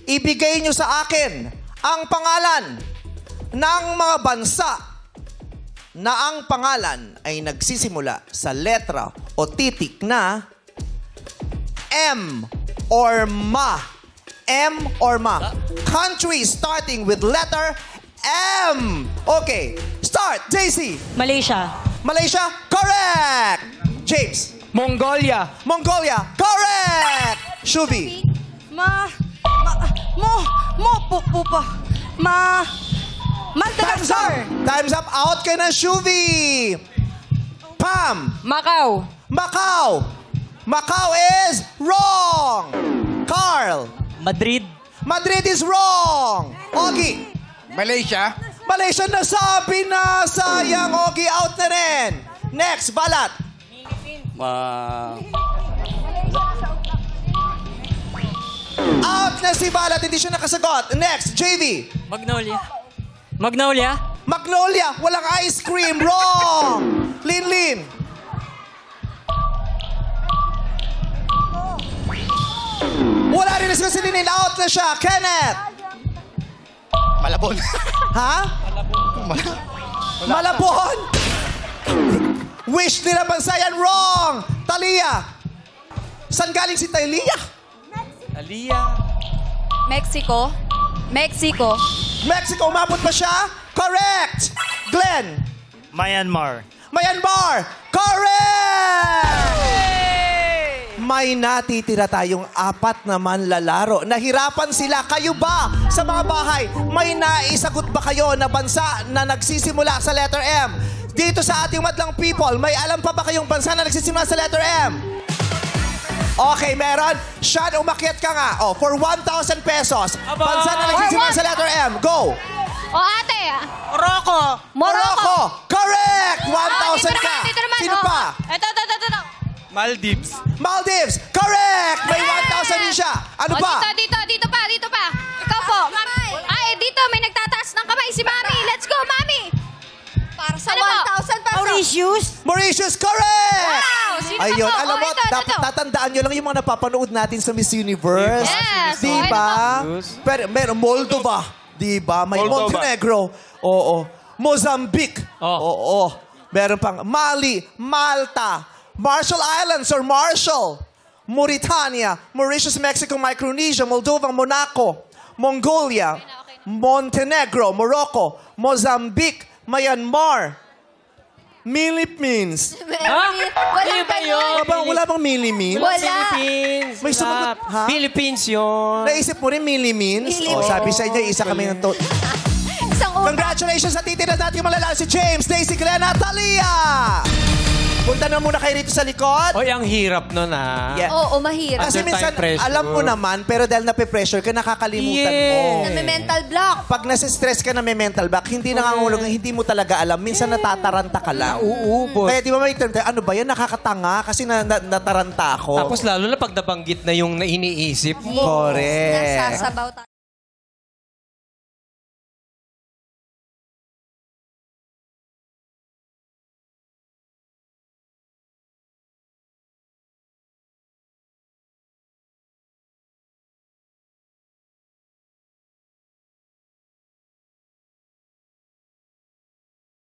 ibigay nyo sa akin ang pangalan ng mga bansa na ang pangalan ay nagsisimula sa letra o titik na M or MA. M or MA. Country starting with letter M. Okay, start. JC. Malaysia. Malaysia, correct. James. Mongolia. Mongolia, correct. Shuvi. Time's up. Time's up. Out ka na, Shuvi. Pam. Macau. Macau. Macau is wrong. Carl. Madrid. Madrid is wrong. Ogie. Malaysia. Malaysia nasabi na. Sayang, Ogie. Out na rin. Next, Balat. Out na si Balat. Hindi siya nakasagot. Next, JV. Magnolia. Magnolia. Magnolia. Walang ice cream. Wrong. Linlin. Wala rin na si Linin. Out na siya. Kenneth. Malabon. Ha? Malabon. Wish nila bansa yan. Wrong. Talia. Saan galing si Talia? Talia. Mexico. Mexico. Mexico. Umabot ba siya? Correct. Glenn. Myanmar. Myanmar. Correct! May natitira tayong 4 na manlalaro. Nahirapan sila. Kayo ba sa mga bahay? May naisagot ba kayo na bansa na nagsisimula sa letter M? Dito sa ating madlang people, may alam pa ba kayong bansa na nagsisimula sa letter M? Okay, meron. Sean, umakyat ka nga. Oh, for 1,000 pesos. Bansa na nagsisimula sa letter M. Go! O ate. Morocco. Morocco. Correct! 1,000 ka. Dito naman. Sino pa? Ito. Maldives. Maldives. Correct! May 1,000 din siya. Ano pa? Dito pa. Ikaw po. Ay, dito may nagtataas ng kamay si Mami. Let's go, Mami. Para sa 1,000 pesos. Mauritius. Mauritius, correct! Wow! Sino Ayun, pa po? alam mo, Ito. dapat tatandaan nyo lang yung mga napapanood natin sa Miss Universe. Yes. Di ba? Pero meron, Moldova. Di ba? May Moldova. Montenegro. Oo. Mozambique. Oh. Oo. Meron pang Mali, Malta, Marshall Islands or Marshall, Mauritania, Mauritius, Mexico, Micronesia, Moldova, Monaco, Mongolia, Montenegro, Morocco, Mozambique, Myanmar, Philippines. Walang ganun. Wala bang Philippines? Wala. Philippines. May sumagot, ha? Philippines yun. Naisip mo rin Philippines? Oh, sabi sa inyo, isa kami ng Isang una. Congratulations sa titira natin yung malala si James, Daisy, Glenn, at Talia! Punta na muna kayo rito sa likod. Oy, ang hirap nun, ah. Yeah. Oo, mahirap. Kasi Under minsan, time pressure. alam mo naman, pero dahil nape-pressure ka, nakakalimutan mo. Nami-mental block. Pag nasa-stress ka na may mental block, hindi nangangulong, hindi mo talaga alam. Minsan natataranta ka lang. Uubos. Kaya di ba may term tayo, ano ba yan? Nakakatanga kasi nataranta ako. Tapos lalo na pag nabanggit na yung iniisip mo. Correct. Nasasabaw tayo.